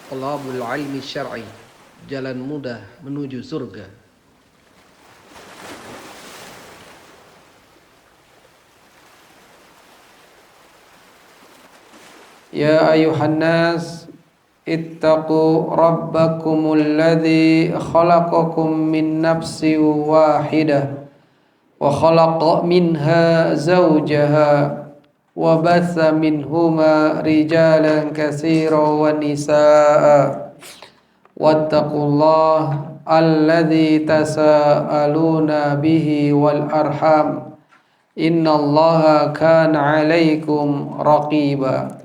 Talabul ilmi syar'i, jalan mudah menuju surga. Ya ayuhan nas, ittaqu rabbakumul ladzi khalaqakum min nafsin wahidah wa khalaqa minha zawjaha wa batha minhuma rijalan katsiran wa nisaa wattaqullaha alladzi tasaaluna bihi wal arham innallaha kana 'alaikum raqiba.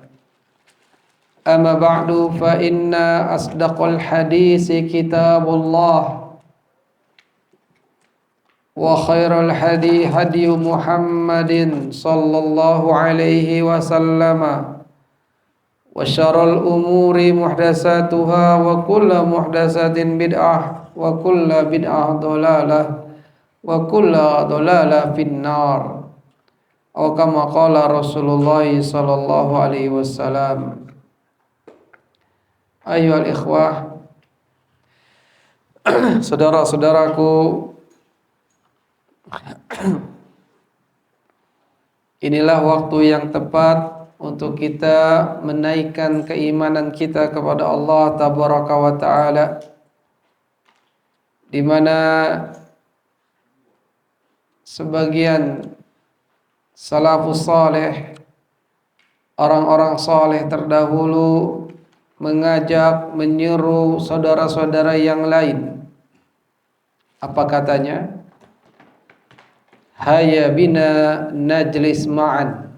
Amma ba'du fa inna asdaqal hadisi kitabullah wa khairal hadi hadi Muhammadin sallallahu alaihi wasallam wa syarrul umuri muhdatsatuha wa kullu muhdatsatin bid'ah wa kullu bid'ah dhalalah wa kullu dhalalah finnar. Atau kama qala Rasulullah sallallahu alaihi wasallam. Ayyuhal ikhwah, saudara-saudaraku, inilah waktu yang tepat untuk kita menaikkan keimanan kita kepada Allah Tabaraka wa Ta'ala, di mana sebagian salafus saleh, orang-orang saleh terdahulu, mengajak, menyeru saudara-saudara yang lain. Apa katanya? Hayya bina najlis ma'an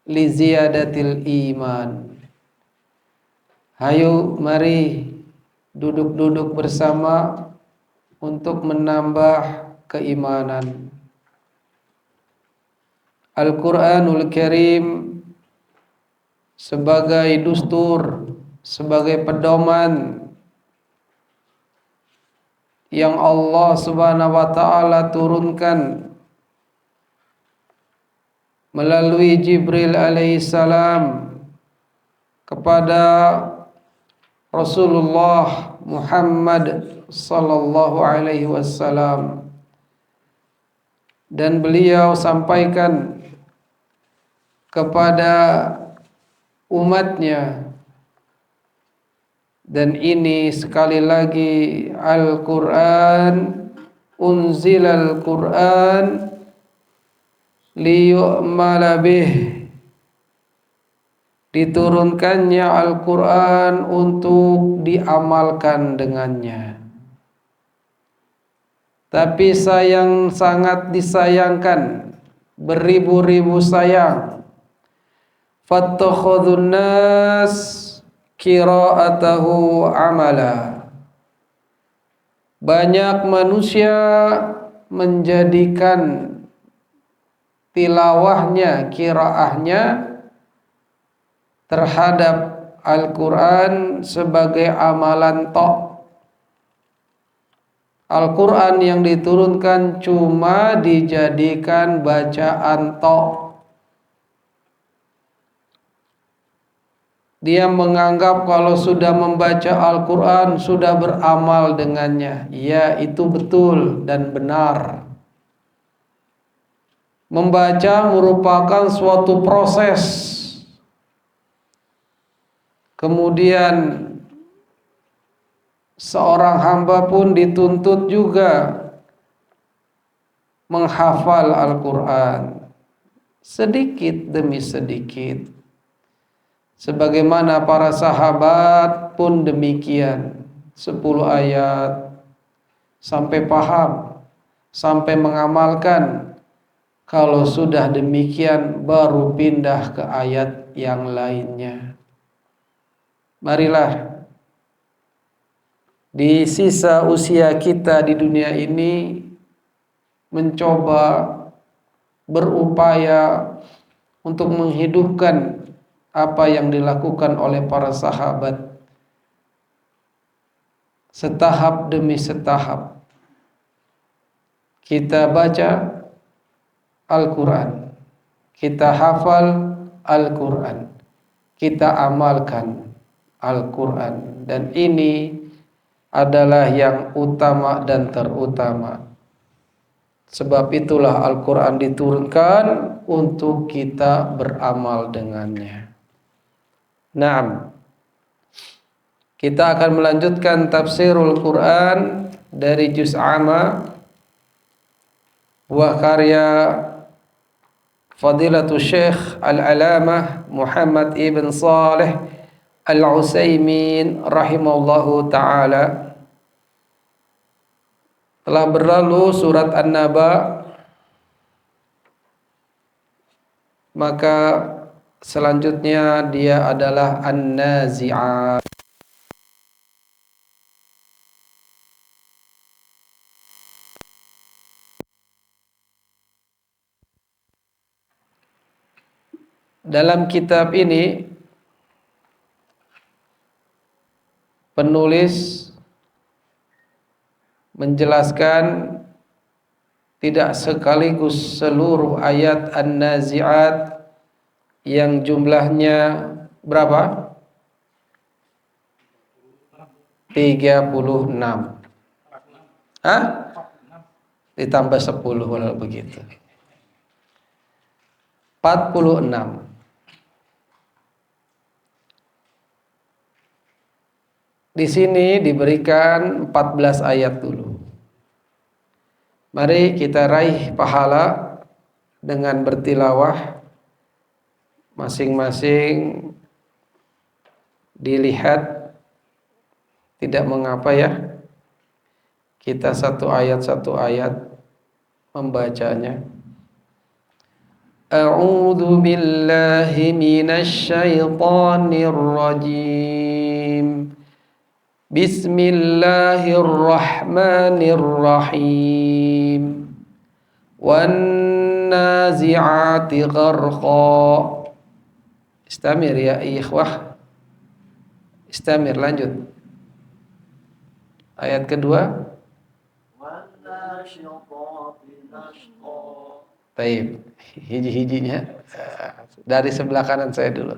li ziyadatil iman. Hayo mari duduk-duduk bersama untuk menambah keimanan. Al-Quranul Karim sebagai dustur, sebagai pedoman yang Allah Subhanahu wa Ta'ala turunkan melalui Jibril alaihissalam kepada Rasulullah Muhammad sallallahu alaihi wasallam, dan beliau sampaikan kepada umatnya. Dan ini sekali lagi Al-Quran, unzilal Quran liyu'mala bih, diturunkannya Al-Quran untuk diamalkan dengannya. Tapi sangat disayangkan, beribu-ribu sayang, fattakhadhun nas qira'atahu amala. Banyak manusia menjadikan tilawahnya, qiraahnya terhadap Al-Quran sebagai amalan tok. Al-Quran yang diturunkan cuma dijadikan bacaan tok. Dia menganggap kalau sudah membaca Al-Quran sudah beramal dengannya. Ya, itu betul dan benar. Membaca merupakan suatu proses. Kemudian seorang hamba pun dituntut juga menghafal Al-Quran sedikit demi sedikit. Sebagaimana para sahabat pun demikian, 10 ayat sampai paham, sampai mengamalkan. Kalau sudah demikian baru pindah ke ayat yang lainnya. Marilah di sisa usia kita di dunia ini mencoba, berupaya untuk menghidupkan apa yang dilakukan oleh para sahabat, setahap demi setahap. Kita baca Al-Quran, kita hafal Al-Quran, kita amalkan Al-Quran, dan ini adalah yang utama dan terutama. Sebab itulah Al-Quran diturunkan untuk kita beramal dengannya. Naam, kita akan melanjutkan tafsirul Quran dari juz amma, buah karya Fadilatul Syekh Al-Alamah Muhammad ibn Saleh Al-Utsaimin rahimahullahu ta'ala. Telah berlalu surat An-Naba, maka selanjutnya dia adalah An-Nazi'at. Dalam kitab ini penulis menjelaskan tidak sekaligus seluruh ayat An-Nazi'at yang jumlahnya berapa? 36. Hah? Ditambah 10 kalau begitu. 46. Di sini diberikan 14 ayat dulu. Mari kita raih pahala dengan bertilawah. Masing-masing dilihat, tidak mengapa ya. Kita satu ayat membacanya. A'udzu billahi minasy syaithanir rajim. Bismillahirrahmanirrahim. Wan nazi'ati gharqa. Istamir ya ikhwah. Istamir, lanjut. Ayat kedua. Wan nasyitati nashqa. Baik, hiji-hijinya dari sebelah kanan saya dulu.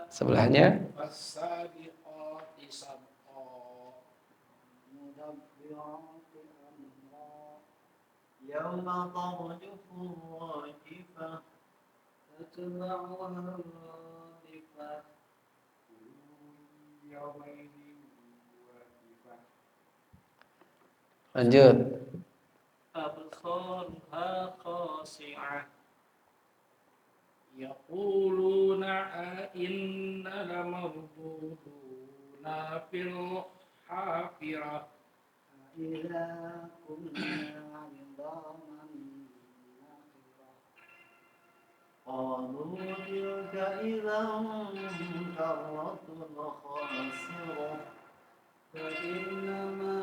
Sebelahnya. Lanjut. Absarha khasi'ah yaquluna inna lamarduduna fil hafirah ila kunna 'idhaman nakhirah qalu tilka idhan karratun khasirah fa innama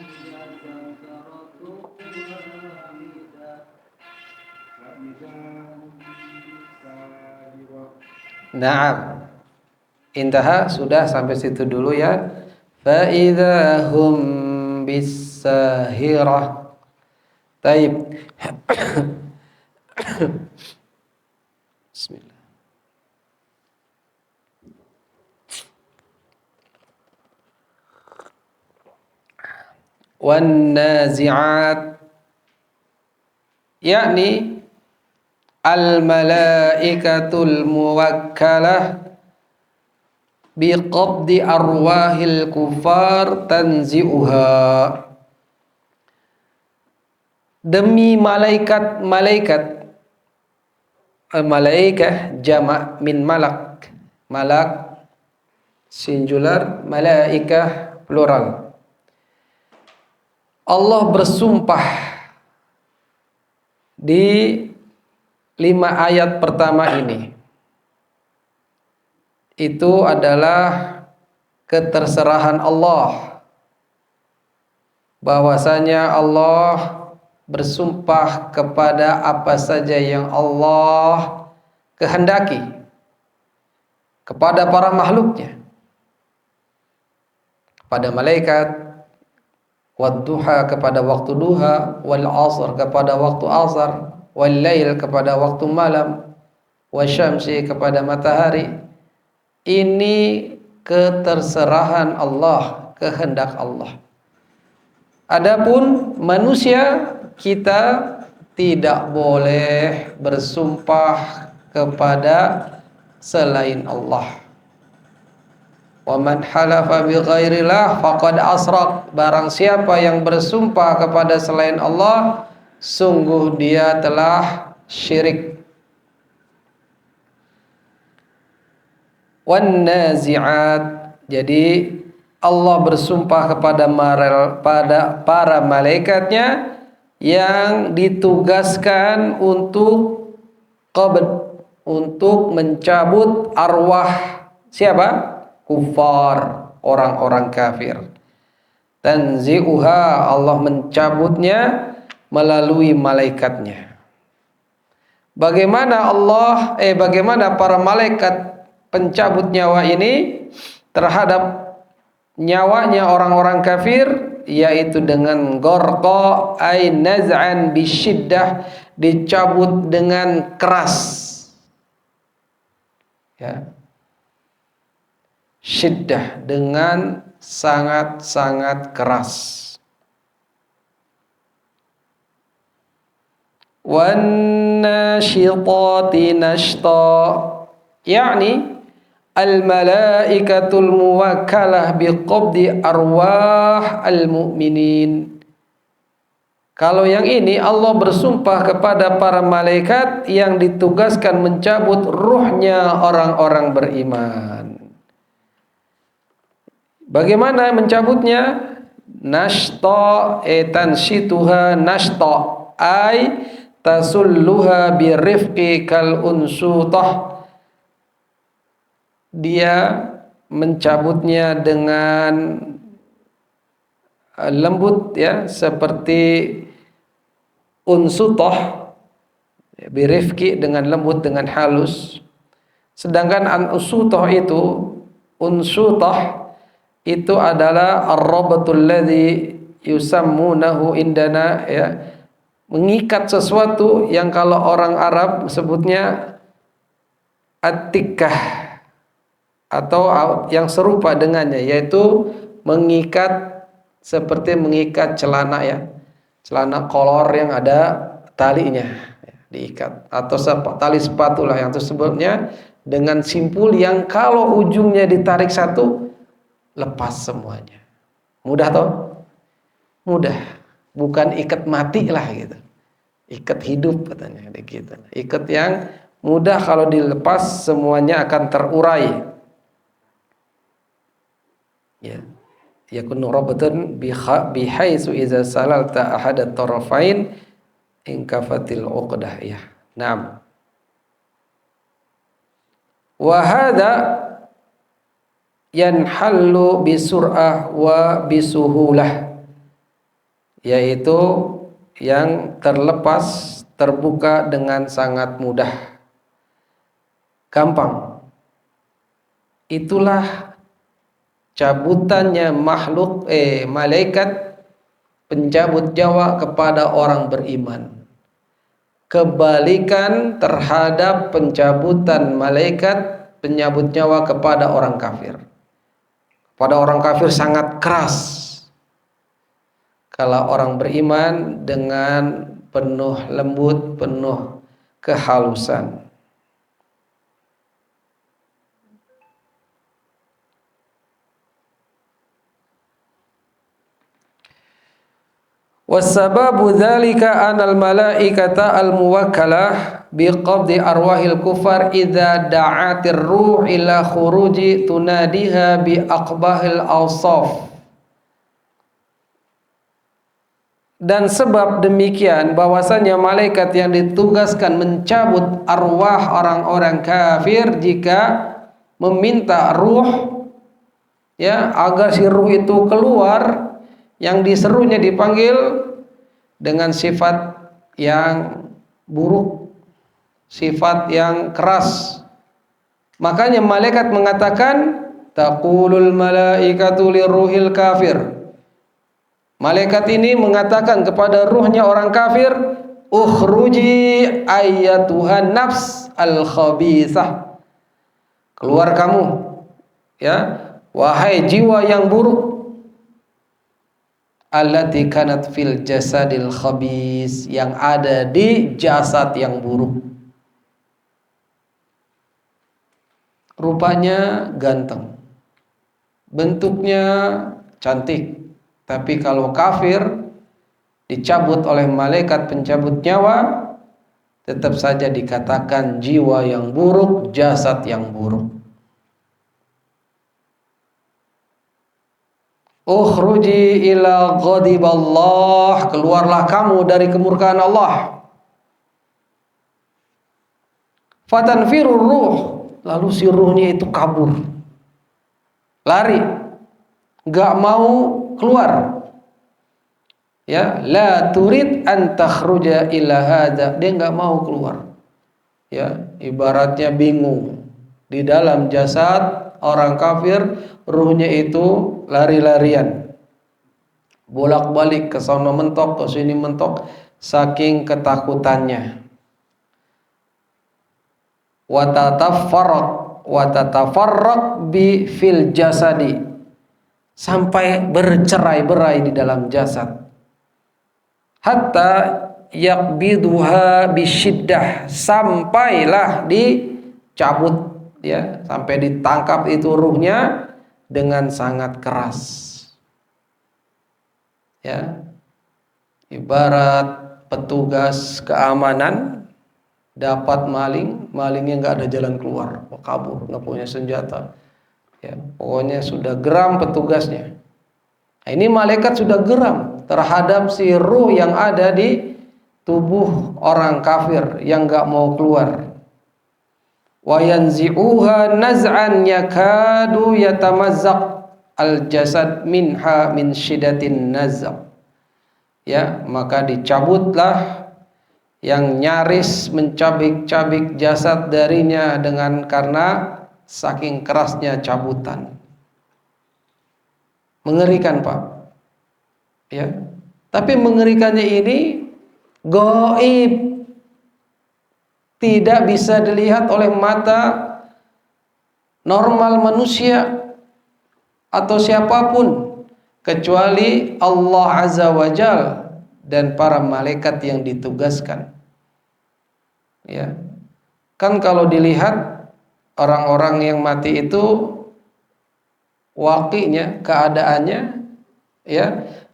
hiya zakaratu wahidah. Naam. Intaha, sudah sampai situ dulu ya. Fa idzahum bis-sahirah. Taib. Bismillah. Wan nazi'at, yakni al-malaikatul muwakkalah biqabdi arwahil kufar tanzi'uha. Demi malaikat-malaikah jamak min malak. Malak singular, malaikah plural. Allah bersumpah di 5 ayat pertama ini. Itu adalah keterserahan Allah, bahwasanya Allah bersumpah kepada apa saja yang Allah kehendaki kepada para makhluknya, kepada malaikat, wadduha kepada waktu duha, wal asr kepada waktu asar, wal lail kepada waktu malam, wasyamsi kepada matahari. Ini keterserahan Allah, kehendak Allah. Adapun manusia, kita tidak boleh bersumpah kepada selain Allah. Wa man halafa bi ghairillah faqad asrak. Barang siapa yang bersumpah kepada selain Allah, sungguh dia telah syirik. Wan nazi'at. Jadi Allah bersumpah kepada para malaikatnya yang ditugaskan untuk qabd, untuk mencabut arwah siapa? Kufar, orang-orang kafir. Tanzi'uha, Allah mencabutnya melalui malaikatnya. Bagaimana para malaikat pencabut nyawa ini terhadap nyawanya orang-orang kafir, yaitu dengan gorqa ay naz'an bisyiddah, dicabut dengan keras, ya, syiddah, dengan sangat-sangat keras. Wan nasyitati nashta, yakni al-malaikatul muwakkalah biqabdi arwah al-mu'minin. Kalau yang ini Allah bersumpah kepada para malaikat yang ditugaskan mencabut ruhnya orang-orang beriman. Bagaimana mencabutnya? Nashta tansituha nashta ay tasulluha birifqi kal unsutah. Dia mencabutnya dengan lembut, ya, seperti unsutah, birifqi dengan lembut, dengan halus. Sedangkan unsutah itu adalah ar-rabatul ladzi yusammunahu indana, ya, mengikat sesuatu yang kalau orang Arab sebutnya at-tikkah, atau yang serupa dengannya, yaitu mengikat seperti mengikat celana, ya, celana kolor yang ada talinya, ya, diikat, atau tali sepatu lah yang tersebutnya, dengan simpul yang kalau ujungnya ditarik satu lepas semuanya. Mudah toh? Mudah. Bukan ikat mati lah gitu. Ikat hidup katanya gitu. Ikat yang mudah, kalau dilepas semuanya akan terurai. Ya. Yakunu rabatan bihaitsu idza salalta ahadat tarafain inkafatil uqdah, ya. Naam. Wa hadza yanhallu bisur'ah wa bisuhulah, yaitu yang terlepas, terbuka dengan sangat mudah, gampang. Itulah cabutannya malaikat pencabut nyawa kepada orang beriman. Kebalikan terhadap pencabutan malaikat penyabut nyawa kepada orang kafir. Pada orang kafir sangat keras. Kalau orang beriman dengan penuh lembut, penuh kehalusan. Wasababu dzalika anal malaikata al muwakkalah biqabdi arwahil kufar idza da'atir ruh ila khuruji tunadiha bi aqbahil awsaf. Dan sebab demikian bahwasanya malaikat yang ditugaskan mencabut arwah orang-orang kafir jika meminta ruh, ya, agar si ruh itu keluar, yang diserunya dipanggil dengan sifat yang buruk, sifat yang keras. Makanya malaikat mengatakan taqulul malaikatu liruhil kafir. Malaikat ini mengatakan kepada ruhnya orang kafir, ukhruji ayyatuhan nafs al khabithah, keluar kamu, ya, wahai jiwa yang buruk, allati kanat fil jasadil khabis, yang ada di jasad yang buruk. Rupanya ganteng, bentuknya cantik, tapi kalau kafir dicabut oleh malaikat pencabut nyawa, tetap saja dikatakan jiwa yang buruk, jasad yang buruk. Ukhruji ila ghadiballah, keluarlah kamu dari kemurkaan Allah. Fatanfirur ruh, lalu si ruhnya itu kabur, lari, gak mau keluar. Ya, la turid an takhruja ila hadza, dia gak mau keluar. Ya, ibaratnya bingung di dalam jasad orang kafir, ruhnya itu lari-larian, bolak-balik ke sono mentok, ke sini mentok, saking ketakutannya. Watatafarraq bi fil jasadi, sampai bercerai-berai di dalam jasad. Hatta yaqbiduha bisyiddah, sampailah dicabut, ya, sampai ditangkap itu ruhnya dengan sangat keras. Ya, ibarat petugas keamanan dapat maling, malingnya nggak ada jalan keluar, kabur, nggak punya senjata, ya, pokoknya sudah geram petugasnya. Nah, ini malaikat sudah geram terhadap si ruh yang ada di tubuh orang kafir yang nggak mau keluar. Wa yanzi'uha naz'an yakadu yatamazzaq al-jasad minha min syiddatin nazq. Ya, maka dicabutlah yang nyaris mencabik-cabik jasad darinya karena saking kerasnya cabutan. Mengerikan, Pak. Ya. Tapi mengerikannya ini gaib, tidak bisa dilihat oleh mata normal manusia atau siapapun kecuali Allah Azza wa Jalla dan para malaikat yang ditugaskan. Ya. Kan kalau dilihat orang-orang yang mati itu waqinya, keadaannya, ya,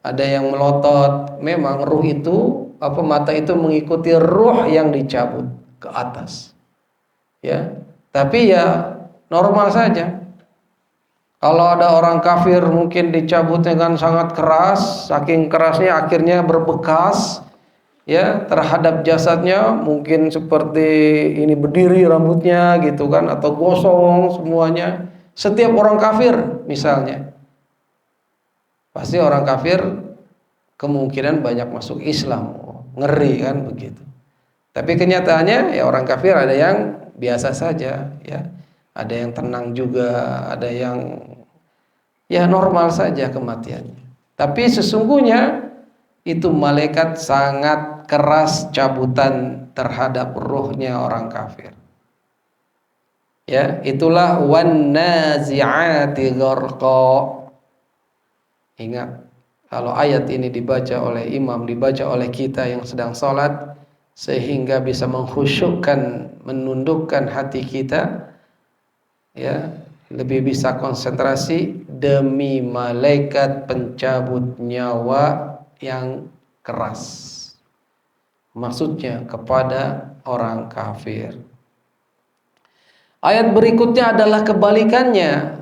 ada yang melotot, memang ruh itu mata itu mengikuti ruh yang dicabut ke atas. Ya. Tapi ya normal saja. Kalau ada orang kafir mungkin dicabutnya dengan sangat keras, saking kerasnya akhirnya berbekas, ya, terhadap jasadnya, mungkin seperti ini berdiri rambutnya gitu kan, atau gosong semuanya. Setiap orang kafir misalnya, pasti orang kafir kemungkinan banyak masuk Islam. Ngeri kan begitu. Tapi kenyataannya ya orang kafir ada yang biasa saja, ya. Ada yang tenang juga, ada yang ya normal saja kematiannya. Tapi sesungguhnya itu malaikat sangat keras cabutan terhadap ruhnya orang kafir. Ya, itulah wan nazi'ati gharqa. Ingat, kalau ayat ini dibaca oleh imam, dibaca oleh kita yang sedang sholat, sehingga bisa mengkhusyukkan, menundukkan hati kita, ya, lebih bisa konsentrasi demi malaikat pencabut nyawa yang keras. Maksudnya kepada orang kafir. Ayat berikutnya adalah kebalikannya.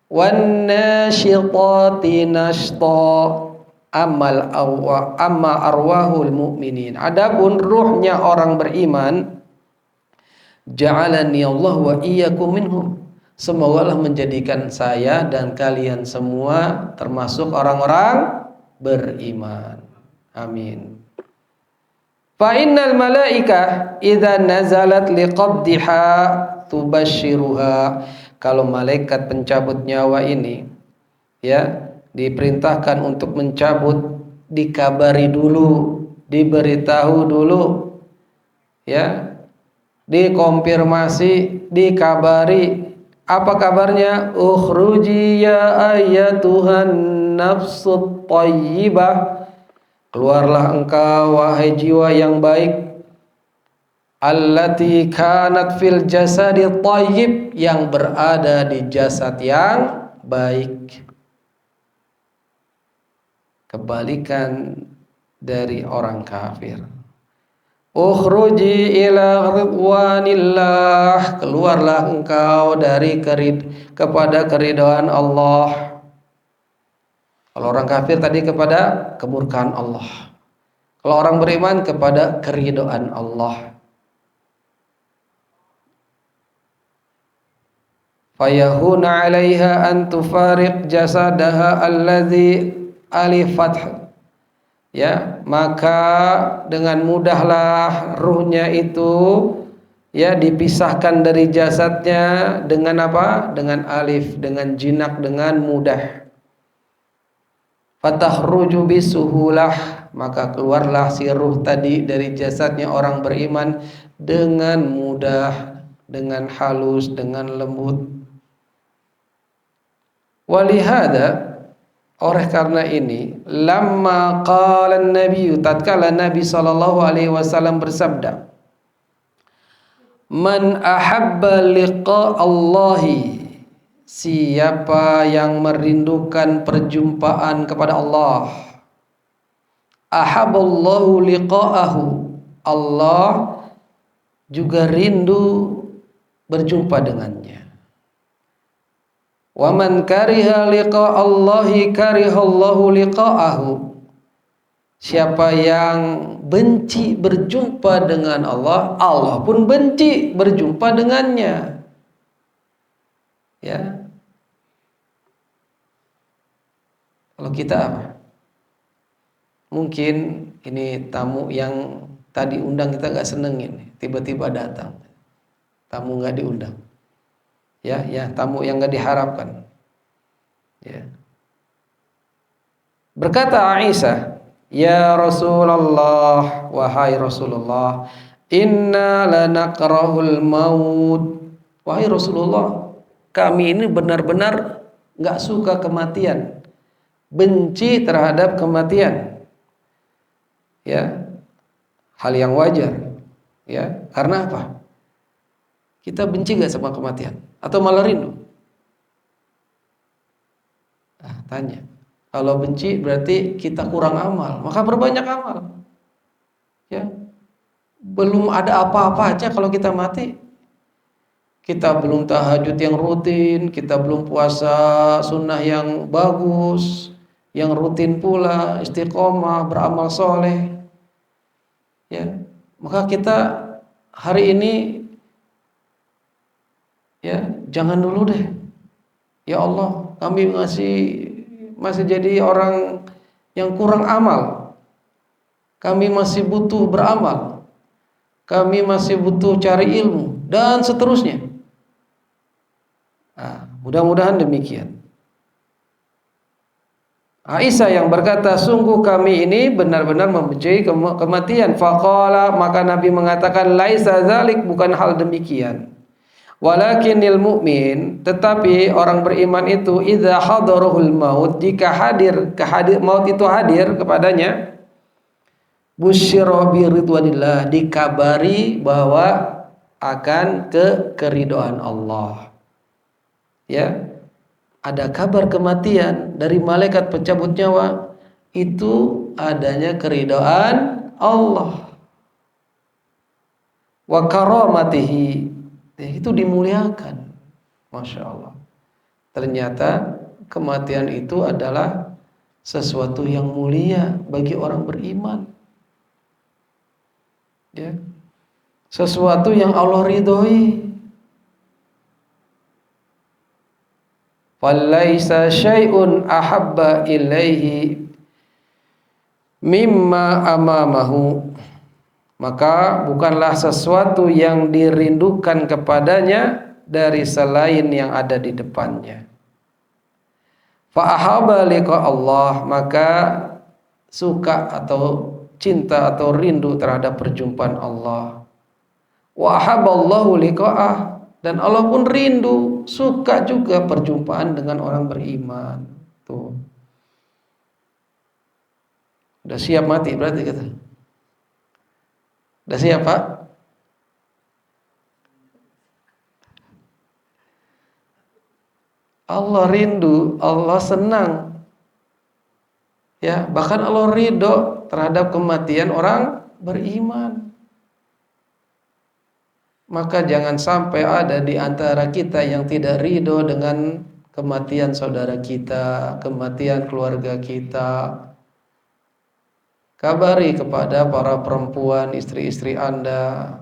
Wan nasyitati nashta amma arwahul mu'minin. Adapun ruhnya orang beriman, ja'alani Allah wa iyyakum minhum. Semoga Allah menjadikan saya dan kalian semua termasuk orang-orang beriman. Amin. Fa innal malaika idza nazalat liqabdiha tubashiruha. Kalau malaikat pencabut nyawa ini, ya, diperintahkan untuk mencabut, dikabari dulu diberitahu dulu, ya, dikonfirmasi, dikabari. Apa kabarnya? Ukhruji ya ayyatuhan nafsut thayyibah, keluarlah engkau wahai jiwa yang baik, allati kanat fil jasadi thayyib, yang berada di jasad yang baik. Kebalikan dari orang kafir. Ukhruji ila ridwanillah, keluarlah engkau dari kepada keridhaan Allah. Kalau orang kafir tadi kepada kemurkaan Allah. Kalau orang beriman kepada keridhaan Allah. Fayahuna 'alaiha an tufariq jasadaha alladhi alifat, ya, maka dengan mudahlah ruhnya itu, ya, dipisahkan dari jasadnya dengan apa? Dengan alif, dengan jinak, dengan mudah. Fatahruju bisuhulah, maka keluarlah si ruh tadi dari jasadnya orang beriman dengan mudah, dengan halus, dengan lembut. Walihada, oleh karena ini, lamma qala an-nabiy, tatkala Nabi sallallahu alaihi wasallam bersabda, man ahabba liqa Allahi, siapa yang merindukan perjumpaan kepada Allah, ahabballahu liqa'ahu, Allah juga rindu berjumpa dengannya. Wa man kariha liqa Allahi karihallahu liqa'ahu, siapa yang benci berjumpa dengan Allah, Allah pun benci berjumpa dengannya. Ya. Kalau kita apa? Mungkin ini tamu yang tadi undang kita nggak senengin, tiba-tiba datang. Tamu nggak diundang. Ya, tamu yang nggak diharapkan. Ya. Berkata Aisyah, ya Rasulullah, wahai Rasulullah, inna lanakrahul maut. Wahai Rasulullah, kami ini benar-benar nggak suka kematian, benci terhadap kematian. Ya, hal yang wajar. Ya, karena apa? Kita benci nggak sama kematian? Atau malah rindu? Tanya. Kalau benci berarti kita kurang amal, maka perbanyak amal. Ya. Belum ada apa-apa aja kalau kita mati. Kita belum tahajud yang rutin, kita belum puasa sunnah yang bagus, yang rutin pula, istiqomah, beramal soleh. Ya. Maka kita hari ini, ya, jangan dulu deh. Ya Allah, kami masih jadi orang yang kurang amal. Kami masih butuh beramal. Kami masih butuh cari ilmu dan seterusnya. Mudah-mudahan demikian. Aisyah yang berkata, sungguh kami ini benar-benar membenci kematian. Faqala, maka Nabi mengatakan, laisa dzalik, bukan hal demikian. Walakinil mu'min, tetapi orang beriman itu, idza hadarahul maut, jika maut itu hadir kepadanya, busyira bi ridwanillah, dikabari bahwa akan keridhaan Allah. Ya, ada kabar kematian dari malaikat pencabut nyawa, itu adanya keridhaan Allah. Wa karamatihi, itu dimuliakan. Masya Allah. Ternyata kematian itu adalah sesuatu yang mulia bagi orang beriman. Ya. Sesuatu yang Allah ridhoi. Falaisa syai'un ahabba ilaihi mimma amamahu, maka bukanlah sesuatu yang dirindukan kepadanya dari selain yang ada di depannya. Fa ahaba liqa Allah, maka suka atau cinta atau rindu terhadap perjumpaan Allah. Wa ahabballahu liqa'ah, dan Allah pun rindu, suka juga perjumpaan dengan orang beriman. Tuh. Udah siap mati berarti kata. Udah siap, Pak? Allah rindu, Allah senang. Ya, bahkan Allah ridho terhadap kematian orang beriman. Maka jangan sampai ada di antara kita yang tidak ridho dengan kematian saudara kita, kematian keluarga kita. Kabari kepada para perempuan, istri-istri Anda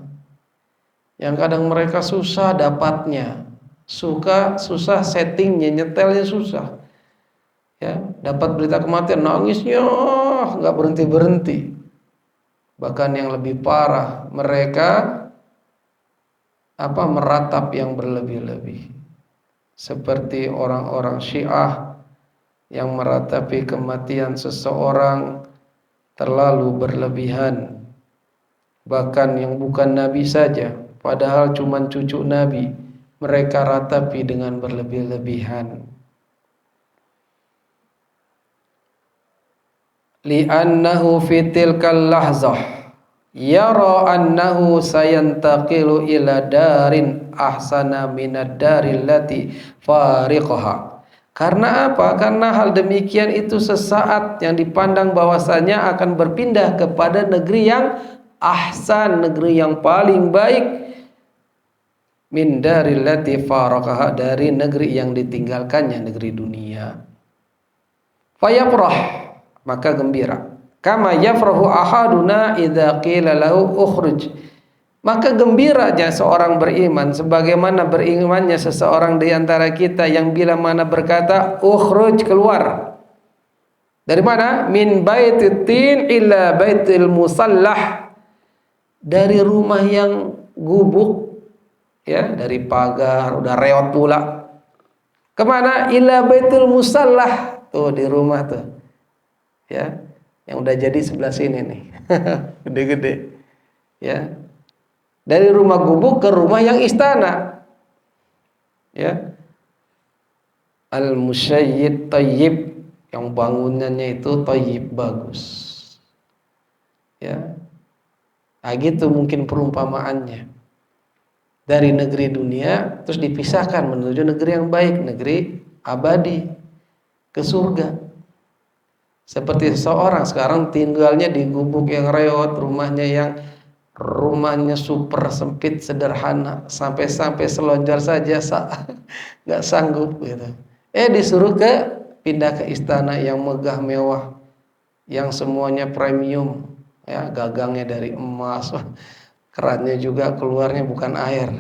yang kadang mereka susah dapatnya, susah settingnya, nyetelnya susah. Ya, dapat berita kematian nangisnya nggak berhenti. Bahkan yang lebih parah, mereka meratap yang berlebih-lebih, seperti orang-orang Syiah yang meratapi kematian seseorang terlalu berlebihan. Bahkan yang bukan Nabi saja, padahal cuma cucu Nabi, mereka ratapi dengan berlebih-lebihan. Li'annahu fitilkal lahzah yara annahu sayantaqilu ila darin ahsana minad daril lati fariqaha. Karena apa? Karena hal demikian itu sesaat yang dipandang bahwasanya akan berpindah kepada negeri yang ahsan, negeri yang paling baik, min daril lati fariqaha, dari negeri yang ditinggalkannya, negeri dunia. Fayafrah, maka gembira. Kama yafrahu ahaduna idza qila lahu ukhruj, maka gembiranya seorang beriman sebagaimana berimannya seseorang di antara kita yang bila mana berkata ukhruj, keluar. Dari mana? Min baitit tin ila baitil musallah, dari rumah yang gubuk, ya, dari pagar udah reot pula. Kemana? Ila baitul musallah, tuh di rumah tuh, ya, yang udah jadi sebelah sini nih, gede-gede, ya, dari rumah gubuk ke rumah yang istana, ya, al-musyayyid tayyib, yang bangunannya itu tayyib, bagus, ya. Nah, gitu mungkin perumpamaannya. Dari negeri dunia terus dipisahkan menuju negeri yang baik, negeri abadi, ke surga. Seperti seseorang sekarang tinggalnya di gubuk yang reot, rumahnya super sempit sederhana, sampai selonjor saja nggak sanggup gitu. Disuruh pindah ke istana yang megah mewah, yang semuanya premium, ya, gagangnya dari emas, kerannya juga keluarnya bukan air.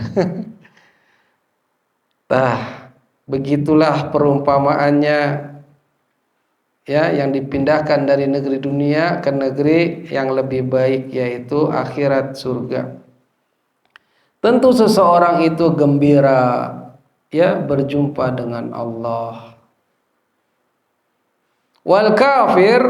Nah, begitulah perumpamaannya, ya, yang dipindahkan dari negeri dunia ke negeri yang lebih baik, yaitu akhirat, surga. Tentu seseorang itu gembira, ya, berjumpa dengan Allah. Wal kafir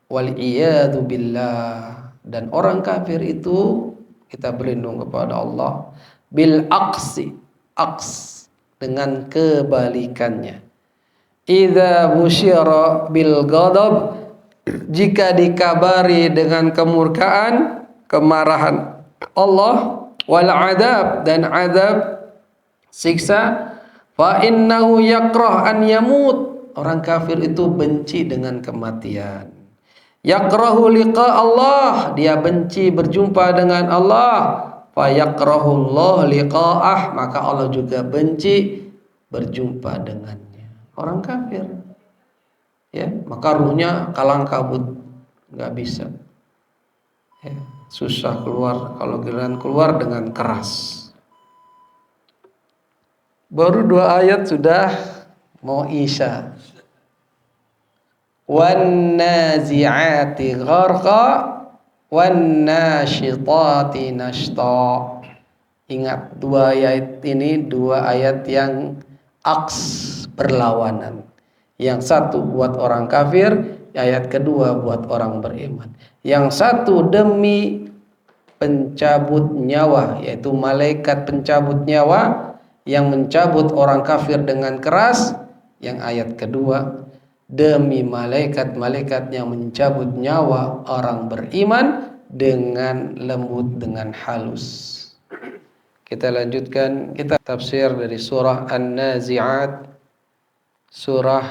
wal iyadu billah, dan orang kafir itu, kita berlindung kepada Allah, bil aqsi, dengan kebalikannya. Idza busyira bil ghadab, jika dikabari dengan kemurkaan, kemarahan Allah, wal adab, dan adab, siksa, fa innahu yakrah an yamut, orang kafir itu benci dengan kematian. Yakrahu liqa Allah, dia benci berjumpa dengan Allah. Fa yakrahullah liqa'ah, maka Allah juga benci berjumpa dengannya. Orang kafir, ya, maka ruhnya kalang kabut, nggak bisa, ya, susah keluar. Kalau giliran keluar dengan keras. Baru 2 ayat sudah mau isya. Wan nazi'ati gharqa wan nasyitati nashta. Ingat, 2 ayat ini 2 ayat yang aks, berlawanan. Yang satu buat orang kafir, ayat kedua buat orang beriman. Yang satu demi pencabut nyawa, yaitu malaikat pencabut nyawa yang mencabut orang kafir dengan keras. Yang ayat kedua demi malaikat-malaikat yang mencabut nyawa orang beriman dengan lembut, dengan halus. Kita lanjutkan, kita tafsir dari surah An-Nazi'at, surah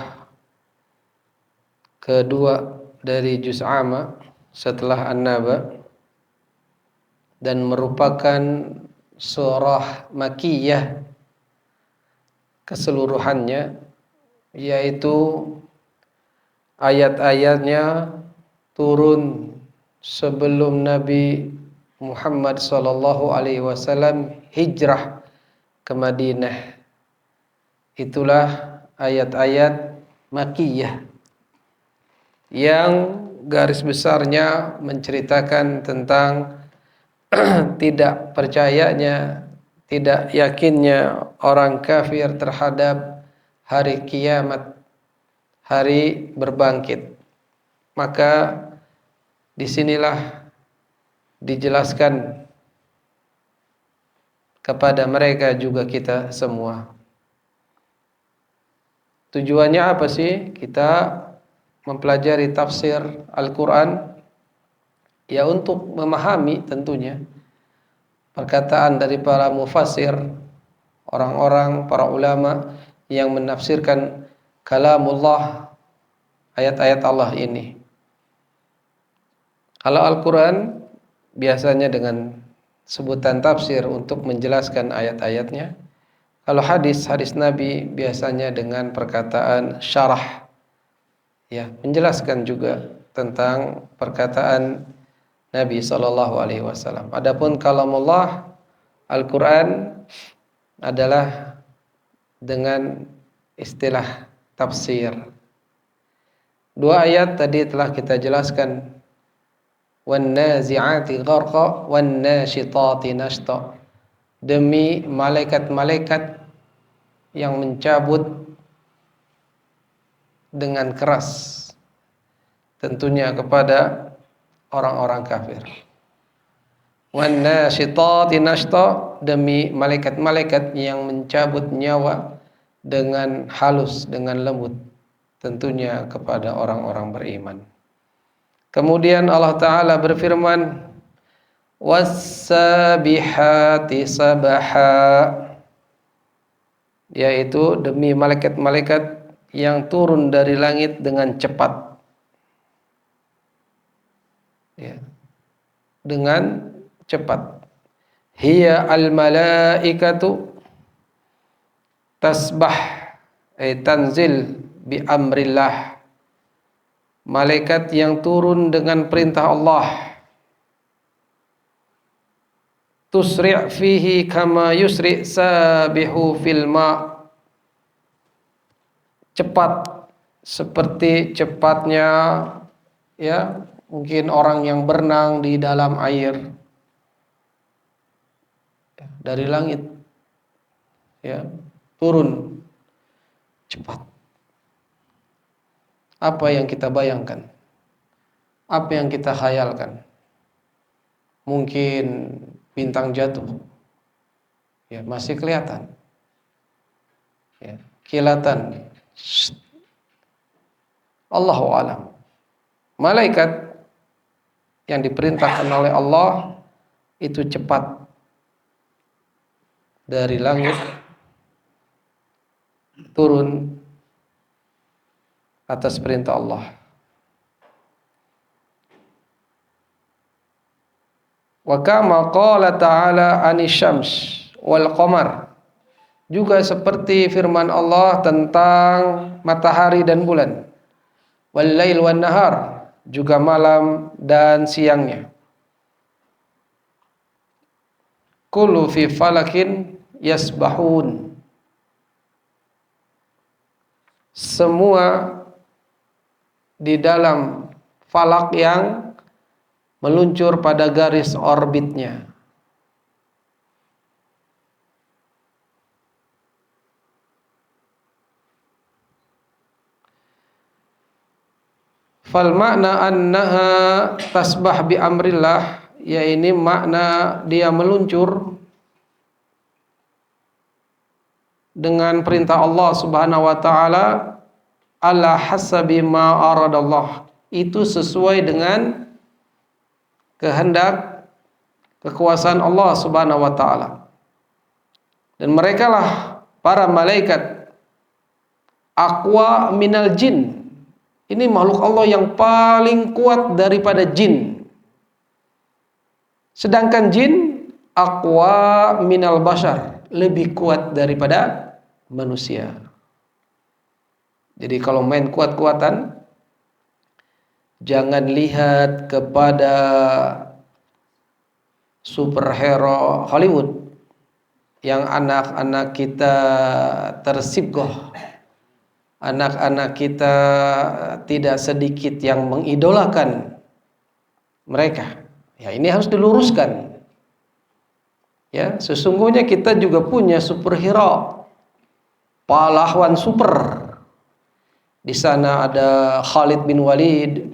kedua dari juz amma setelah An-Naba, dan merupakan surah Makkiyah keseluruhannya, yaitu ayat-ayatnya turun sebelum Nabi Muhammad sallallahu alaihi wasallam hijrah ke Madinah. Itulah ayat-ayat Makkiyah yang garis besarnya menceritakan tentang tidak percayanya, tidak yakinnya orang kafir terhadap hari kiamat, hari berbangkit. Maka disinilah dijelaskan kepada mereka juga kita semua. Tujuannya apa sih kita mempelajari tafsir Al-Quran? Ya untuk memahami tentunya perkataan dari para mufassir, orang-orang, para ulama yang menafsirkan kalamullah, ayat-ayat Allah ini. Kalau Al-Quran biasanya dengan sebutan tafsir untuk menjelaskan ayat-ayatnya. Kalau hadis Nabi biasanya dengan perkataan syarah, ya, menjelaskan juga tentang perkataan Nabi sallallahu alaihi wasallam. Adapun kalamullah Al-Quran adalah dengan istilah tafsir. Dua ayat tadi telah kita jelaskan, wan nazi'ati gharqa wan nasyitati nashta, demi malaikat-malaikat yang mencabut dengan keras, tentunya kepada orang-orang kafir. Wan nasyitati nashta, demi malaikat-malaikat yang mencabut nyawa dengan halus, dengan lembut, tentunya kepada orang-orang beriman. Kemudian Allah Ta'ala berfirman, was-sabihati sabaha, yaitu demi malaikat-malaikat yang turun dari langit dengan cepat, ya, dengan cepat. Hiya al-malaikatu tasbah, tanzil bi amrillah, malaikat yang turun dengan perintah Allah. Tusri' fihi kama yusri' sabihu fil ma, cepat seperti cepatnya, ya, mungkin orang yang berenang di dalam air dari langit, ya, turun cepat. Apa yang kita bayangkan? Apa yang kita khayalkan? Mungkin bintang jatuh, ya, masih kelihatan, ya, kilatan. Allahu a'lam. Malaikat yang diperintahkan oleh Allah itu cepat dari langit turun atas perintah Allah. Wa kama qala ta'ala anisyams wal qamar, juga seperti firman Allah tentang matahari dan bulan. Wal lail wan nahar, juga malam dan siangnya. Kullu fi falakin yasbahun, semua di dalam falak yang meluncur pada garis orbitnya. Fal makna annaha tasbah bi amrillah, ya ini makna dia meluncur dengan perintah Allah Subhanahu wa taala ala hasabi ma aradallah. Itu sesuai dengan kehendak kekuasaan Allah Subhanahu wa taala. Dan merekalah para malaikat aqwa minal jin. Ini makhluk Allah yang paling kuat daripada jin. Sedangkan jin aqwa minal bashar, lebih kuat daripada manusia. Jadi kalau main kuat-kuatan, jangan lihat kepada superhero Hollywood yang anak-anak kita tersibgoh. Anak-anak kita tidak sedikit yang mengidolakan mereka. Ya, ini harus diluruskan. Ya, sesungguhnya kita juga punya superhero, pahlawan super. Di sana ada Khalid bin Walid,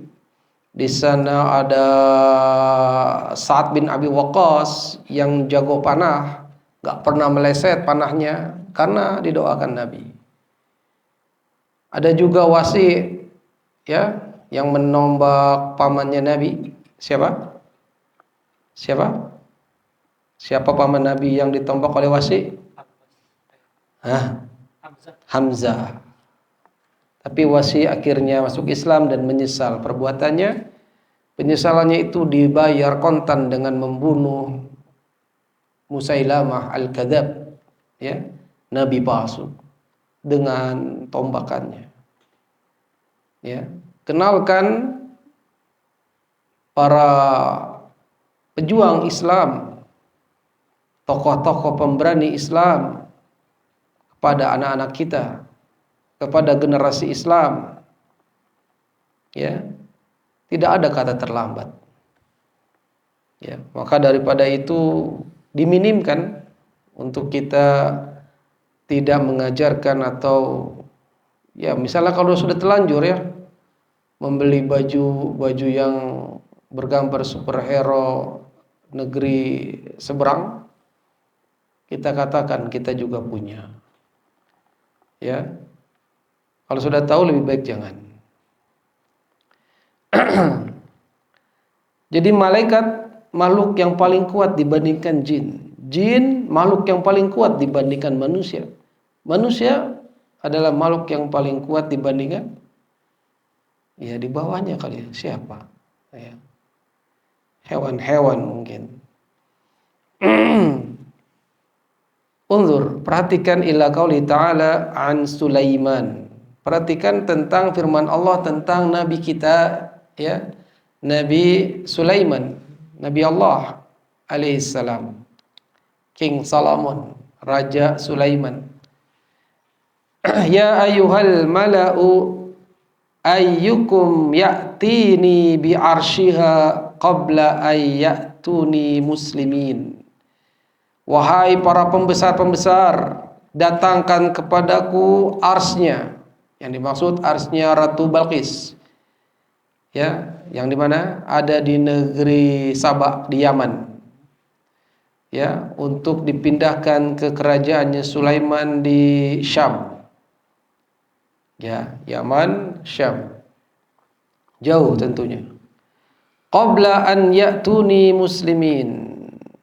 di sana ada Sa'ad bin Abi Waqqas yang jago panah, gak pernah meleset panahnya karena didoakan Nabi. Ada juga Wasi, ya, yang menombak pamannya Nabi. Siapa? Siapa paman Nabi yang ditombak oleh Wasi? Hamzah. Tapi Wasi akhirnya masuk Islam dan menyesal perbuatannya. Penyesalannya itu dibayar kontan dengan membunuh Musailamah al-Kadzab, ya, nabi palsu, dengan tombakannya. Ya, kenalkan para pejuang Islam, tokoh-tokoh pemberani Islam kepada anak-anak kita, kepada generasi Islam. Ya, tidak ada kata terlambat. Ya, maka daripada itu diminimkan untuk kita tidak mengajarkan atau ya misalnya kalau sudah telanjur ya membeli baju yang bergambar superhero negeri seberang, kita katakan kita juga punya. Ya. Kalau sudah tahu lebih baik jangan. Jadi malaikat makhluk yang paling kuat dibandingkan jin. Jin makhluk yang paling kuat dibandingkan manusia. Manusia adalah makhluk yang paling kuat dibandingkan, ya di bawahnya kali ya. Siapa? Ya. Hewan-hewan mungkin. Unzur, perhatikan ila qauli ta'ala an Sulaiman. Perhatikan tentang firman Allah tentang nabi kita, ya, Nabi Sulaiman, Nabi Allah alaihissalam, King Solomon, Raja Sulaiman. Ya ayyuhal mala'u ayyukum ya'tini bi arsyiha qabla ayyatuni muslimin. Wahai para pembesar-pembesar, datangkan kepadaku arsnya. Yang dimaksud arsnya Ratu Balqis. Ya, yang di mana? Ada di negeri Sabah di Yaman. Ya, untuk dipindahkan ke kerajaannya Sulaiman di Syam. Ya, Yaman, Syam. Jauh tentunya. Qabla an ya'tuni muslimin.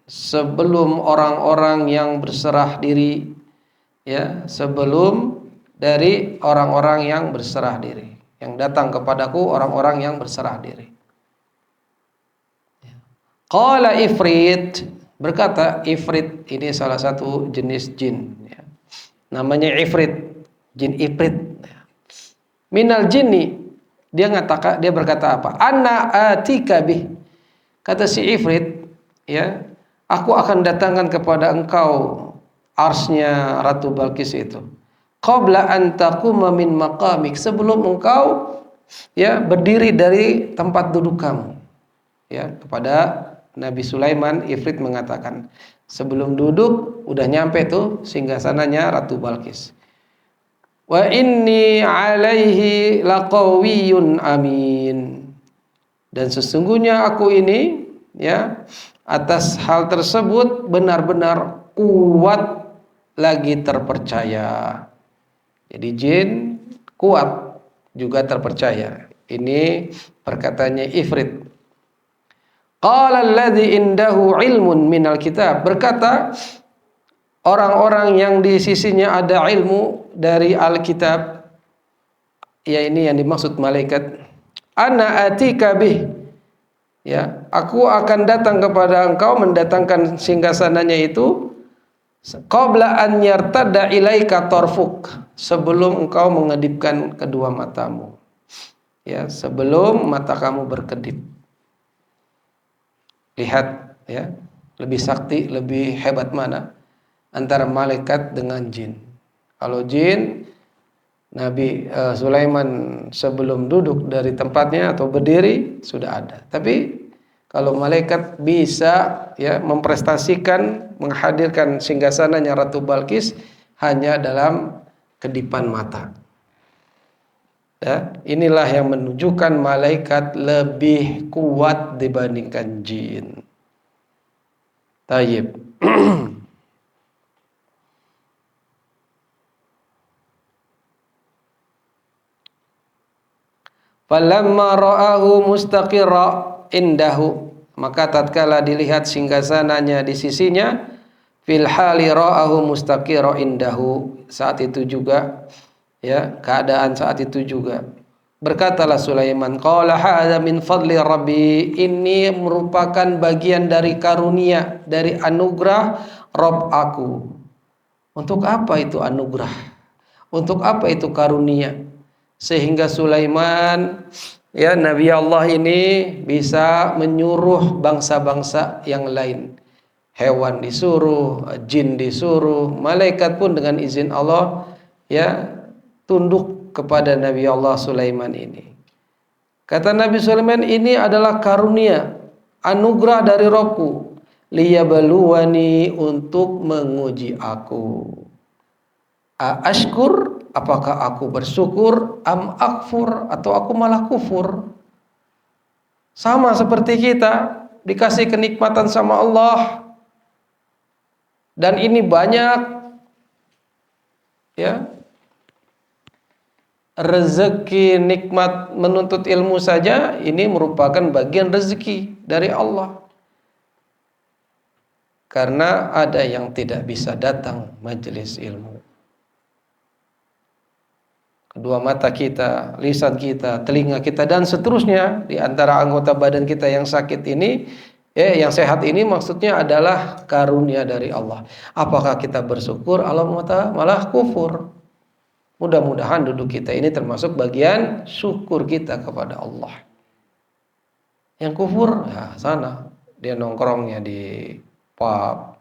Sebelum orang-orang yang berserah diri, ya, sebelum dari orang-orang yang berserah diri, yang datang kepadaku orang-orang yang berserah diri. Qala Ifrit, berkata Ifrit, ini salah satu jenis jin, ya. Namanya Ifrit, jin Ifrit. Minal jinni, dia berkata apa? Ana atika bih. Kata si Ifrit, ya, aku akan datangkan kepada engkau arsnya Ratu Balqis itu. Qabla an taquma min maqamik, sebelum engkau, ya, berdiri dari tempat duduk kamu. Ya, kepada Nabi Sulaiman, Ifrit mengatakan, sebelum duduk udah nyampe tuh singgasananya Ratu Balqis. Wa inni alaihi laqawiyyun amin. Dan sesungguhnya aku ini ya atas hal tersebut benar-benar kuat lagi terpercaya. Jadi jin kuat juga terpercaya. Ini perkataannya Ifrit. Qala alladzi indahu ilmun minal kitab. Berkata orang-orang yang di sisinya ada ilmu dari Alkitab. Ya, ini yang dimaksud malaikat. Ana atika bih. Ya, aku akan datang kepada engkau, mendatangkan singgasananya itu qabla an yartada ilaika tarfuk, sebelum engkau mengedipkan kedua matamu. Ya, sebelum mata kamu berkedip. Lihat ya, lebih sakti, lebih hebat mana antara malaikat dengan jin. Kalau jin, Nabi Sulaiman sebelum duduk dari tempatnya atau berdiri sudah ada. Tapi kalau malaikat bisa ya memprestasikan menghadirkan singgasananya Ratu Balkis hanya dalam kedipan mata. Ya, inilah yang menunjukkan malaikat lebih kuat dibandingkan jin. Tayyib. Falamma ra'ahu mustaqirra indahu, maka tatkala dilihat singgasananya di sisinya, fil hali ra'ahu mustaqirra indahu, saat itu juga ya, keadaan saat itu juga berkatalah Sulaiman, qala hadza min fadli rabbi, ini merupakan bagian dari karunia, dari anugerah Rabb aku. Untuk apa itu anugerah? Untuk apa itu karunia? Sehingga Sulaiman ya Nabi Allah ini bisa menyuruh bangsa-bangsa yang lain. Hewan disuruh, jin disuruh, malaikat pun dengan izin Allah ya tunduk kepada Nabi Allah Sulaiman ini. Kata Nabi Sulaiman, ini adalah karunia, anugerah dari Rabbku, liyabluwani, untuk menguji aku. Ashkur, apakah aku bersyukur, am akfur, atau aku malah kufur. Sama seperti kita dikasih kenikmatan sama Allah, dan ini banyak ya, rezeki nikmat menuntut ilmu saja ini merupakan bagian rezeki dari Allah. Karena ada yang tidak bisa datang majelis ilmu. Kedua mata kita, lisan kita, telinga kita, dan seterusnya di antara anggota badan kita yang sakit ini, yang sehat ini maksudnya adalah karunia dari Allah. Apakah kita bersyukur? Allah malah kufur. Mudah-mudahan duduk kita ini termasuk bagian syukur kita kepada Allah. Yang kufur, ya sana dia nongkrongnya di pub,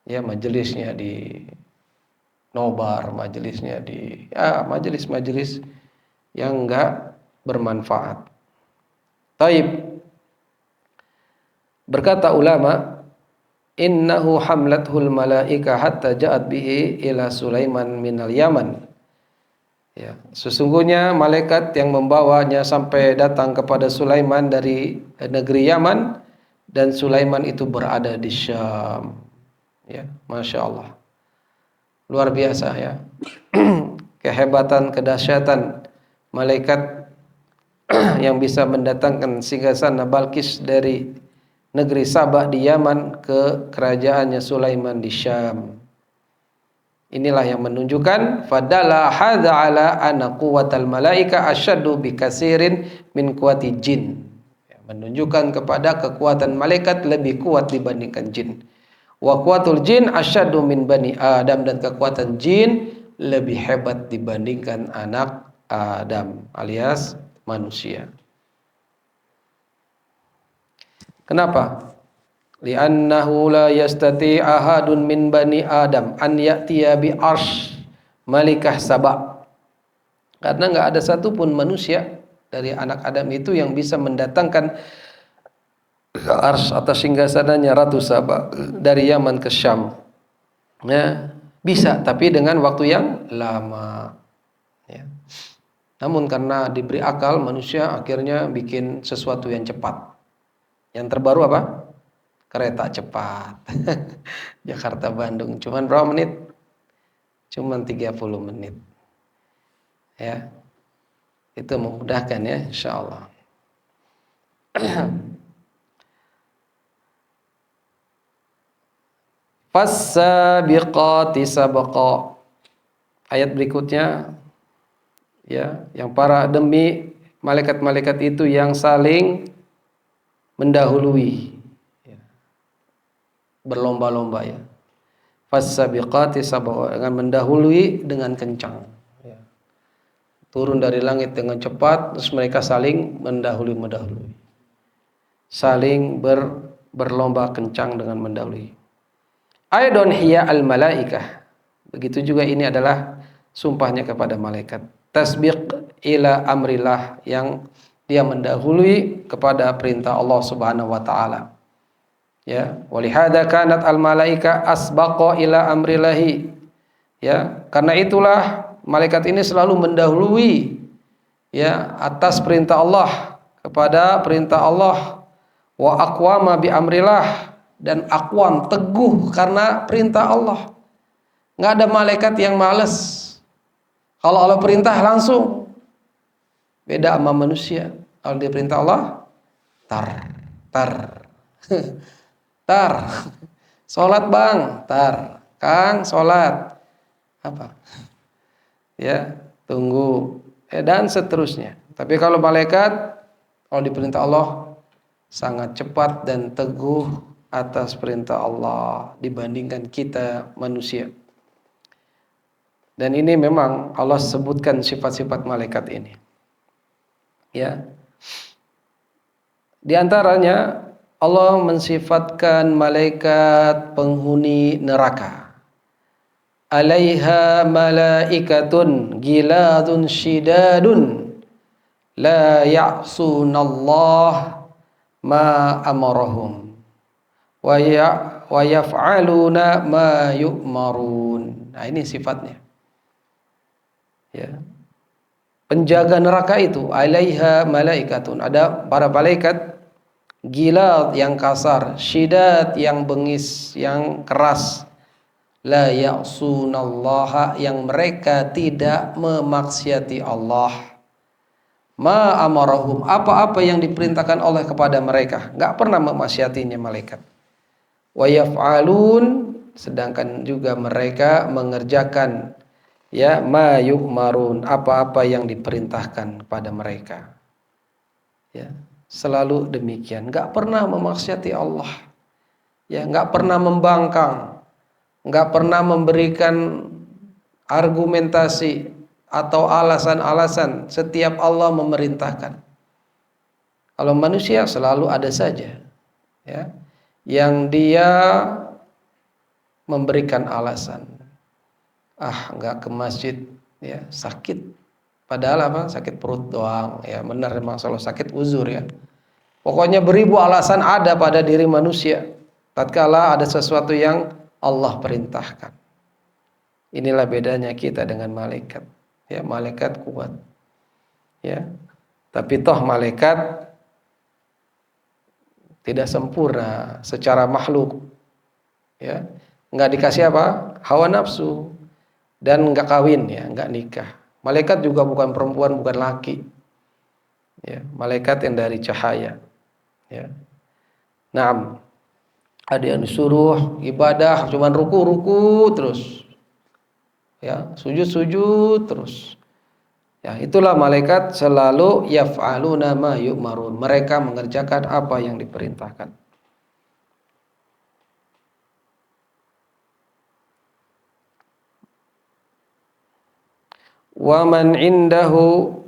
ya majelisnya di nobar, majelisnya di majelis-majelis yang enggak bermanfaat. Taib. Berkata ulama, innahu hamlathul malaika hatta ja'at bihi ila Sulaiman minal Yaman. Ya, sesungguhnya malaikat yang membawanya sampai datang kepada Sulaiman dari negeri Yaman, dan Sulaiman itu berada di Syam. Ya, Masya Allah. Luar biasa ya. Kehebatan, kedahsyatan malaikat yang bisa mendatangkan singgasana Balkis dari negeri Sabah di Yaman ke kerajaannya Sulaiman di Syam. Inilah yang menunjukkan fadala hadza ala anna quwwatal malaika asyaddu bikasirin min quwwati jin. Menunjukkan kepada kekuatan malaikat lebih kuat dibandingkan jin. Wa quwwatul jin asyaddu min bani Adam, dan kekuatan jin lebih hebat dibandingkan anak Adam alias manusia. Kenapa? Li'annahu la yastati ahadun min bani Adam an ya'tiya bi arsh malikah Sabah. Karena enggak ada satupun manusia dari anak Adam itu yang bisa mendatangkan ars atas singgasananya Ratu Sabah dari Yaman ke Syam. Ya, bisa, tapi dengan waktu yang lama. ya. Namun karena diberi akal, manusia akhirnya bikin sesuatu yang cepat. Yang terbaru apa? Kereta cepat. Jakarta Bandung cuman berapa menit? Cuman 30 menit. Ya. Itu memudahkan ya, insyaallah. Fas-sabiqati sabqa. Ayat berikutnya ya, yang para demi malaikat-malaikat itu yang saling mendahului ya. Berlomba-lomba ya. Fas-sabiqati sabqa, dengan mendahului dengan kencang ya. Turun dari langit dengan cepat, terus mereka saling mendahului. Saling berlomba kencang dengan mendahului. Aidon hiya al-malaikah. Begitu juga ini adalah sumpahnya kepada malaikat. Tasbiq ila amrillah, yang dia mendahului kepada perintah Allah Subhanahu wa taala. Ya, walihada kanat al-malaika asbaqa ila amrillahi. Ya, karena itulah malaikat ini selalu mendahului ya atas perintah Allah, kepada perintah Allah. Wa aqwama bi amrillah, dan aqwam teguh karena perintah Allah. Nggak ada malaikat yang malas. Kalau Allah perintah langsung. Beda sama manusia. Kalau dia perintah Allah, tar. Salat bang, tar. Kang, salat. Apa? Ya, tunggu. Dan seterusnya. Tapi kalau malaikat, kalau diperintah Allah, sangat cepat dan teguh atas perintah Allah dibandingkan kita manusia. Dan ini memang Allah sebutkan sifat-sifat malaikat ini. Ya. Di antaranya Allah mensifatkan malaikat penghuni neraka. Alaiha malaikatun giladun shidadun la ya'sunallah ma amarahum wa yaf'aluna ma yu'marun. Nah, ini sifatnya. Ya. Penjaga neraka itu alaiha malaikatun, ada para malaikat gilad yang kasar, syidad yang bengis, yang keras. La ya'sunallaha, yang mereka tidak memaksiati Allah. Ma amarahum, apa-apa yang diperintahkan oleh kepada mereka, enggak pernah memaksiatinya malaikat. Wa yaf'alun, sedangkan juga mereka mengerjakan ya ma yu'marun, apa-apa yang diperintahkan kepada mereka. Ya, selalu demikian, enggak pernah memaksiati Allah. Ya, enggak pernah membangkang, enggak pernah memberikan argumentasi atau alasan-alasan setiap Allah memerintahkan. Kalau manusia selalu ada saja ya yang dia memberikan alasan. Enggak ke masjid ya, sakit. Padahal apa? Sakit perut doang. Ya, benar memang selalu sakit uzur ya. Pokoknya beribu alasan ada pada diri manusia tatkala ada sesuatu yang Allah perintahkan. Inilah bedanya kita dengan malaikat. Ya, malaikat kuat. Ya. Tapi toh malaikat tidak sempurna secara makhluk. Ya. Enggak dikasih apa? Hawa nafsu, dan enggak kawin ya, enggak nikah. Malaikat juga bukan perempuan, bukan laki. Ya, malaikat yang dari cahaya. Ya. Naam. Ada yang disuruh ibadah cuman ruku terus. Ya, sujud terus. Ya, itulah malaikat selalu yaf'aluna ma yu'marun. Mereka mengerjakan apa yang diperintahkan. Wa man indahu,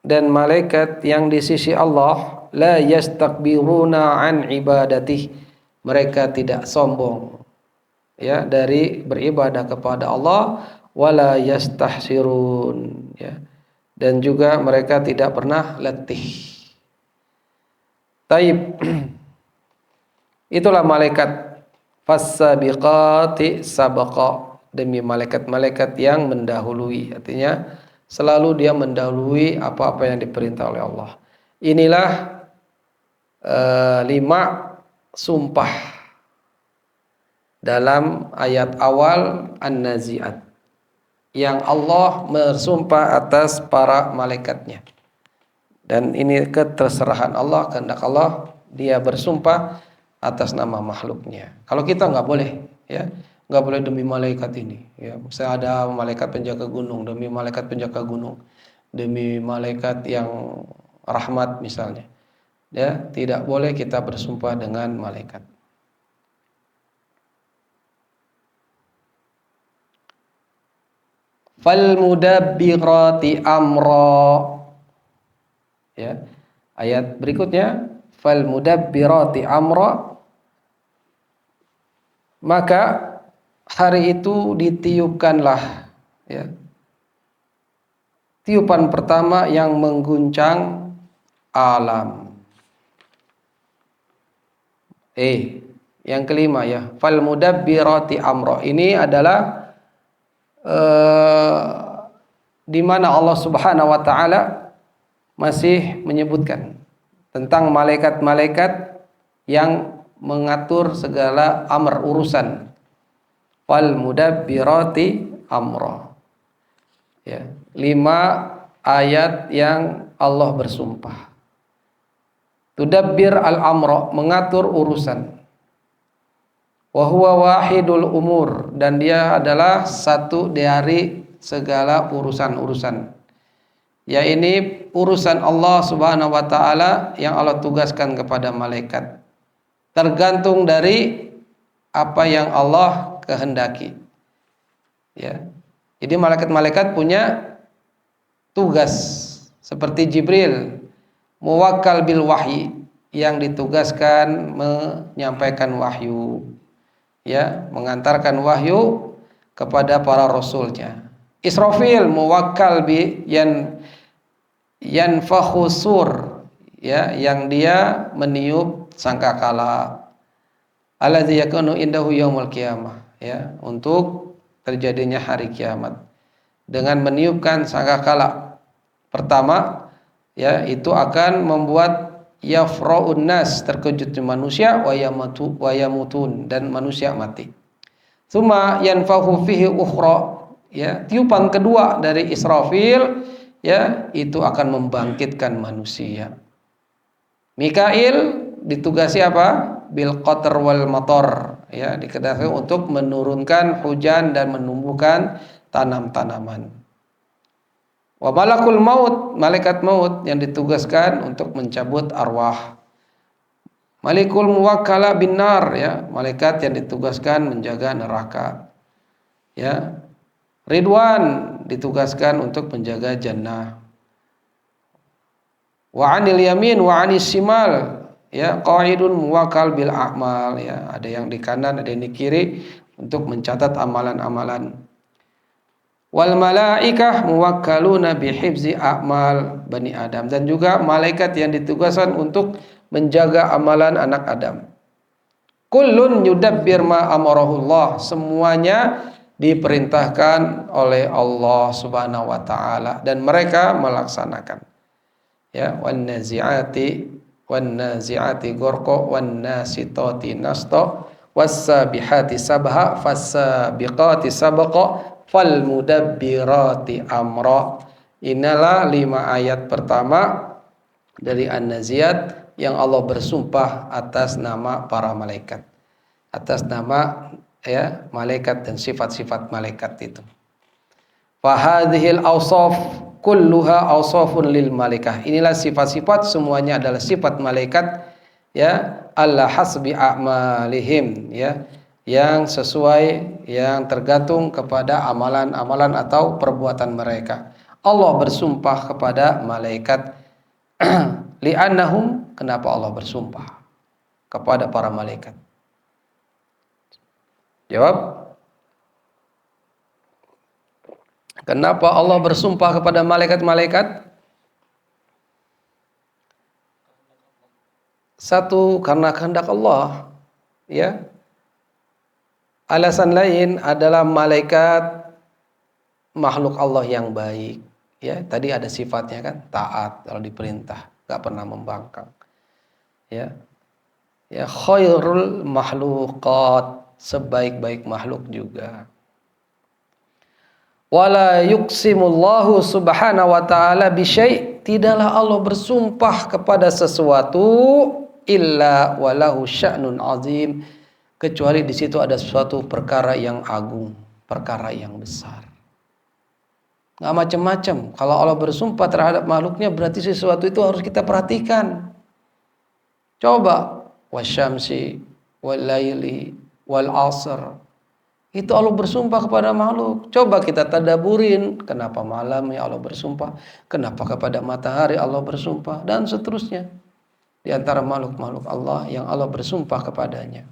dan malaikat yang di sisi Allah, la yastakbiruna an ibadatih, mereka tidak sombong ya dari beribadah kepada Allah, wala yastahsirun ya, dan juga mereka tidak pernah letih. Taib. Itulah malaikat fas-sabiqati sabqa, demi malaikat-malaikat yang mendahului, artinya Selalu dia mendahului apa-apa yang diperintah oleh Allah. Inilah 5 sumpah dalam ayat awal An-Nazi'at yang Allah bersumpah atas para malaikatnya. Dan ini keterserahan Allah, kehendak Allah, dia bersumpah atas nama makhluknya. Kalau kita nggak boleh, ya, nggak boleh demi malaikat ini. Ya, misalnya ada malaikat penjaga gunung, demi malaikat penjaga gunung, demi malaikat yang rahmat misalnya. Ya, tidak boleh kita bersumpah dengan malaikat. Fal mudabbirati amra. Ya. Ayat berikutnya, fal mudabbirati amra, maka hari itu ditiupkanlah, ya, tiupan pertama yang mengguncang alam. Yang kelima, ya, fal mudabbirati amra. Ini adalah di mana Allah Subhanahu wa taala masih menyebutkan tentang malaikat-malaikat yang mengatur segala amr urusan. Fal mudabbirati amra. Ya, 5 ayat yang Allah bersumpah. Tudabbir al-amra, mengatur urusan. Wa huwa wahidul umur, dan dia adalah satu dari segala urusan-urusan. Ya, ini urusan Allah Subhanahu wa taala yang Allah tugaskan kepada malaikat. Tergantung dari apa yang Allah kehendaki. Ya. Jadi malaikat-malaikat punya tugas seperti Jibril, muwakkal bil wahyi, yang ditugaskan menyampaikan wahyu. Ya, mengantarkan wahyu kepada para rasulnya. Israfil muwakkal bi yanfakhu sur, ya, yang dia meniup sangkakala. Alladzi yakunu indahu yaumul qiyamah, ya, untuk terjadinya hari kiamat. Dengan meniupkan sangkakala pertama, ya, itu akan membuat yafra'un nas, terkejutnya manusia, wa yamutun, dan manusia mati. Tsumma yanfahu fihi ukhra, ya, tiupan kedua dari Israfil, ya, itu akan membangkitkan manusia. Mikail ditugasi apa? Bil qatr wal matar, ya, diketahui untuk menurunkan hujan dan menumbuhkan tanam-tanaman. Wa malakul maut, malaikat maut yang ditugaskan untuk mencabut arwah. Malikul muwakkala bin nar, ya, malaikat yang ditugaskan menjaga neraka. Ya. Ridwan ditugaskan untuk menjaga jannah. Wa 'anil yamin wa 'anis shimal, ya, qaidun muwakkal bil a'mal, ya, ada yang di kanan, ada yang di kiri untuk mencatat amalan-amalan. Wal malaikah muwakkaluna bihifzi a'mal bani Adam, dan juga malaikat yang ditugaskan untuk menjaga amalan anak Adam. Kullun yudabbir ma amarahullah, semuanya diperintahkan oleh Allah Subhanahu wa taala dan mereka melaksanakan. Ya, wan nazi'ati gharqa wan nasitati nasta was-sabihati sabha fas-sabiqati sabqa fal mudabbirati amra. Inilah 5 ayat pertama dari An-Nazi'at yang Allah bersumpah atas nama para malaikat, atas nama, ya, malaikat dan sifat-sifat malaikat itu. Fa hadhil awsaf kulluha awsafun lil malaikah. Inilah sifat-sifat, semuanya adalah sifat malaikat, ya, alla hasbi a'malihim, ya, yang sesuai, yang tergantung kepada amalan-amalan atau perbuatan mereka. Allah bersumpah kepada malaikat li'annahum, kenapa Allah bersumpah kepada para malaikat? Jawab. Kenapa Allah bersumpah kepada malaikat-malaikat? Satu, karena kehendak Allah, ya. Alasan lain adalah malaikat makhluk Allah yang baik, Ya, tadi ada sifatnya kan, taat kalau diperintah, enggak pernah membangkang. Ya. Ya, khairul makhluqat, sebaik-baik makhluk juga. Wala yuqsimullahu subhanahu wa ta'ala bisyai', tidaklah Allah bersumpah kepada sesuatu illa walahu sya'nun azim, kecuali di situ ada suatu perkara yang agung, perkara yang besar. Nggak macam-macam. Kalau Allah bersumpah terhadap makhluknya berarti sesuatu itu harus kita perhatikan. Coba wasyamsi wal laili wal asr, itu Allah bersumpah kepada makhluk. Coba kita tadaburin, kenapa malam ya Allah bersumpah, kenapa kepada matahari Allah bersumpah, dan seterusnya. Di antara makhluk-makhluk Allah yang Allah bersumpah kepadanya.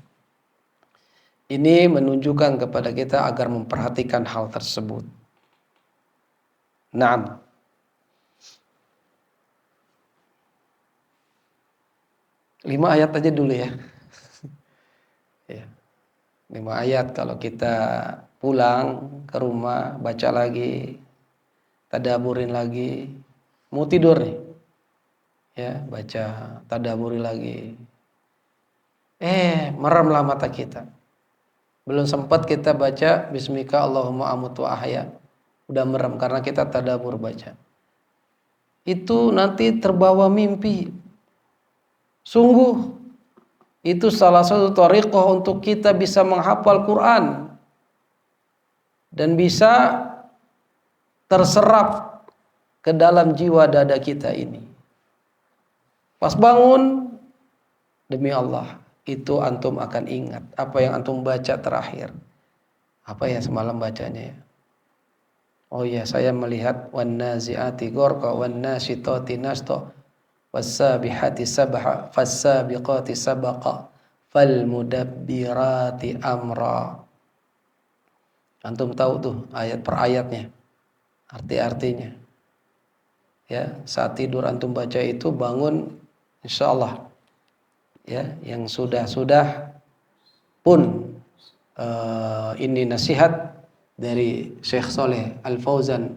Ini menunjukkan kepada kita agar memperhatikan hal tersebut. Naam. Lima ayat aja dulu ya. Ya. 5 ayat kalau kita pulang ke rumah baca lagi, tadaburin lagi, mau tidur nih, ya baca tadaburi lagi, meremlah mata kita, belum sempat kita baca Bismika Allahumma amutu ahya, udah merem karena kita tadabur baca, itu nanti terbawa mimpi. Sungguh itu salah satu thariqah untuk kita bisa menghafal Quran dan bisa terserap ke dalam jiwa dada kita ini. Pas bangun, demi Allah, itu antum akan ingat apa yang antum baca terakhir. Apa ya semalam bacanya ya? Oh ya, saya melihat wan nazi'ati gharqa wan nasyitati nashta was-sabihati sabha fas-sabiqati sabaqa fal-mudabbirati amra. Antum tahu tuh ayat per ayatnya, arti-artinya. Ya, saat tidur antum baca itu, bangun insyaallah ya, yang sudah pun ini nasihat dari Syekh Saleh Al Fauzan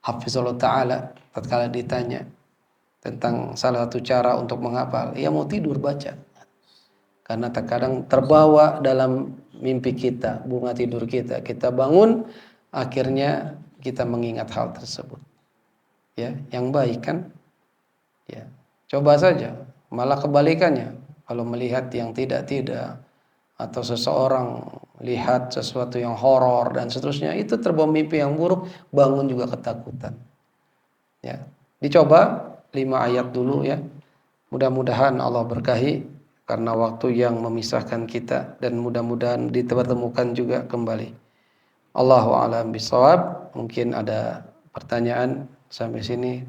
hafizallahu taala tatkala ditanya tentang salah satu cara untuk menghafal, ya mau tidur baca. Karena terkadang terbawa dalam mimpi kita, bunga tidur kita, kita bangun, akhirnya kita mengingat hal tersebut. Ya, yang baik kan? Ya, coba saja. Malah kebalikannya, kalau melihat yang tidak atau seseorang lihat sesuatu yang horor dan seterusnya, itu terbawa mimpi yang buruk, bangun juga ketakutan. Ya, dicoba 5 ayat dulu ya. Mudah-mudahan Allah berkahi karena waktu yang memisahkan kita, dan mudah-mudahan dipertemukan juga kembali. Allahu a'lam bishawab. Mungkin ada pertanyaan sampai sini,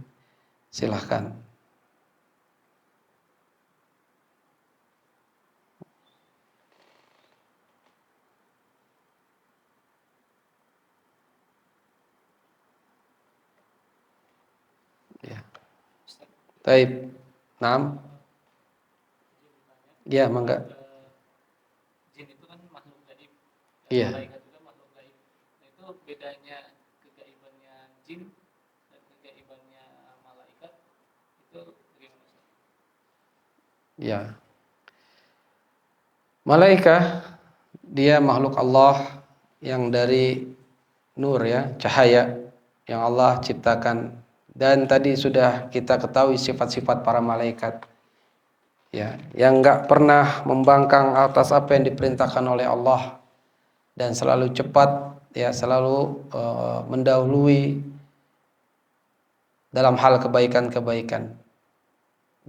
silahkan. Ya. Taib. Naam. Ya, mangga. Jin itu kan makhluk gaib. Iya. Malaikat juga makhluk gaib. Nah, itu bedanya kegaibannya jin dan kegaibannya malaikat itu bagaimana? Ya. Malaikat dia makhluk Allah yang dari nur ya, cahaya yang Allah ciptakan, dan tadi sudah kita ketahui sifat-sifat para malaikat. Ya, yang enggak pernah membangkang atas apa yang diperintahkan oleh Allah dan selalu cepat ya, selalu mendahului dalam hal kebaikan-kebaikan.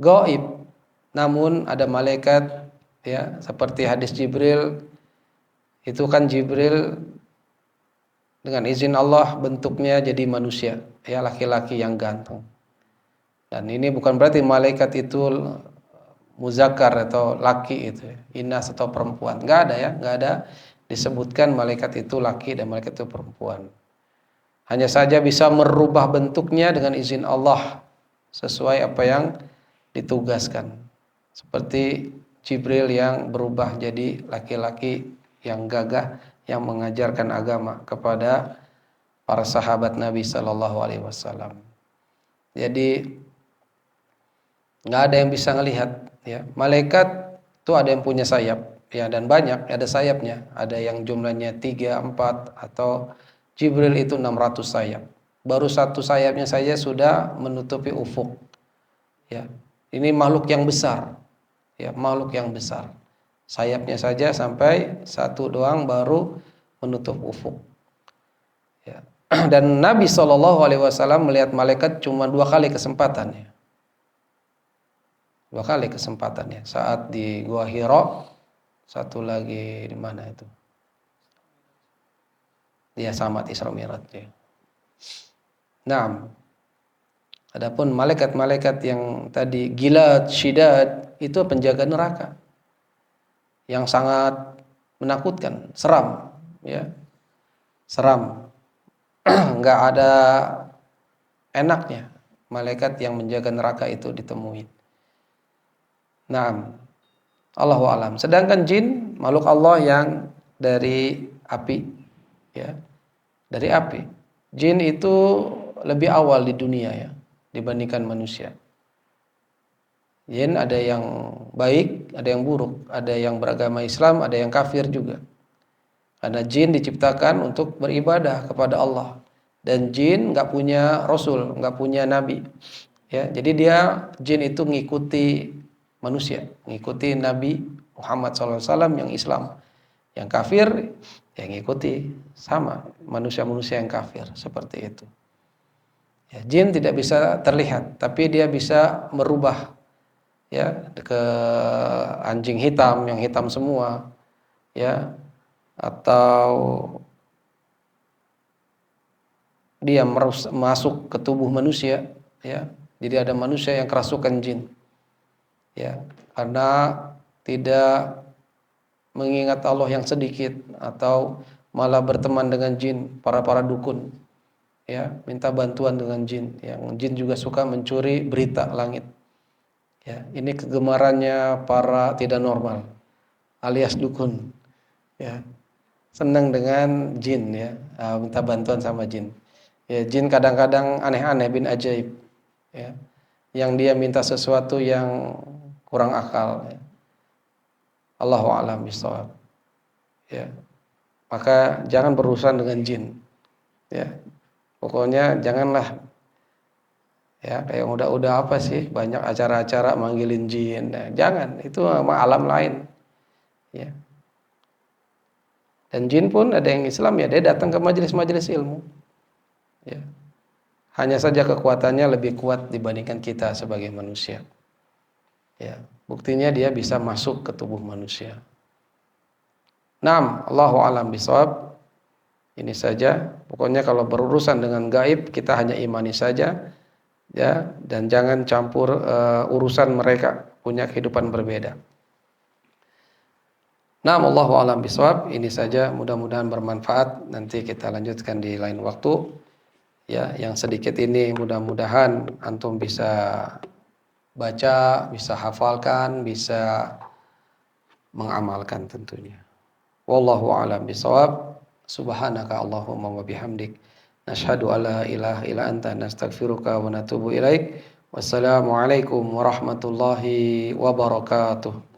Gaib, namun ada malaikat ya, seperti hadis Jibril, itu kan Jibril dengan izin Allah bentuknya jadi manusia, ya laki-laki yang ganteng. Dan ini bukan berarti malaikat itu muzakkar atau laki itu, inas atau perempuan. Enggak ada ya, enggak ada disebutkan malaikat itu laki dan malaikat itu perempuan. Hanya saja bisa merubah bentuknya dengan izin Allah sesuai apa yang ditugaskan. Seperti Jibril yang berubah jadi laki-laki yang gagah yang mengajarkan agama kepada para sahabat Nabi Sallallahu Alaihi Wasallam. Jadi nggak ada yang bisa ngelihat, ya. Malaikat itu ada yang punya sayap, ya, dan banyak, ada sayapnya. Ada yang jumlahnya 3, 4, atau Jibril itu 600 sayap. Baru satu sayapnya saja sudah menutupi ufuk, ya. Ini makhluk yang besar, ya, makhluk yang besar. Sayapnya saja sampai satu doang baru menutup ufuk, ya. Dan Nabi Shallallahu Alaihi Wasallam melihat malaikat cuma 2 kali kesempatannya. 2 kali kesempatannya. Saat di Gua Hira, satu lagi di mana itu? Dia samat Isra Mi'raj, ya. Nah, adapun malaikat-malaikat yang tadi Gilad, Syidad, itu penjaga neraka yang sangat menakutkan, seram, ya. Seram. Enggak ada enaknya malaikat yang menjaga neraka itu ditemui. Nah, Allahu alam. Sedangkan jin makhluk Allah yang dari api, ya. Dari api. Jin itu lebih awal di dunia, ya, dibandingkan manusia. Jin ada yang baik, ada yang buruk, ada yang beragama Islam, ada yang kafir juga. Karena jin diciptakan untuk beribadah kepada Allah, dan jin nggak punya rasul, nggak punya nabi, ya. Jadi jin itu ngikuti manusia, ngikuti Nabi Muhammad SAW yang Islam. Yang kafir yang ngikuti sama manusia-manusia yang kafir, seperti itu. Ya, jin tidak bisa terlihat, tapi dia bisa merubah, ya, ke anjing hitam, yang hitam semua, ya, atau dia masuk ke tubuh manusia, ya. Jadi ada manusia yang kerasukan jin, ya, karena tidak mengingat Allah yang sedikit, atau malah berteman dengan jin, para dukun, ya, minta bantuan dengan jin. Yang jin juga suka mencuri berita langit, ya. Ini kegemarannya para tidak normal alias dukun, ya, senang dengan jin, ya, minta bantuan sama jin. Ya, jin kadang-kadang aneh-aneh, bin ajaib, ya, yang dia minta sesuatu yang kurang akal, ya. Allahu a'lam bishawab, ya. Maka jangan berurusan dengan jin, ya. Pokoknya janganlah, ya, kayak udah apa sih, banyak acara-acara manggilin jin. Nah, jangan, itu alam lain, ya. Dan jin pun ada yang Islam, ya, dia datang ke majelis-majelis ilmu, ya. Hanya saja kekuatannya lebih kuat dibandingkan kita sebagai manusia, ya. Buktinya dia bisa masuk ke tubuh manusia. Naam, Allahu a'lam bishawab. Ini saja. Pokoknya kalau berurusan dengan gaib, kita hanya imani saja, ya, dan jangan campur urusan mereka, punya kehidupan berbeda. Naam, Allahu a'lam bishawab. Ini saja, mudah-mudahan bermanfaat. Nanti kita lanjutkan di lain waktu. Ya, yang sedikit ini mudah-mudahan antum bisa baca, bisa hafalkan, bisa mengamalkan tentunya. Wallahu a'lam bishawab. Subhanaka Allahumma wa bihamdik, nashhadu alla ilaha illa anta, nastaghfiruka wa natubu ilaik. Wassalamualaikum warahmatullahi wabarakatuh.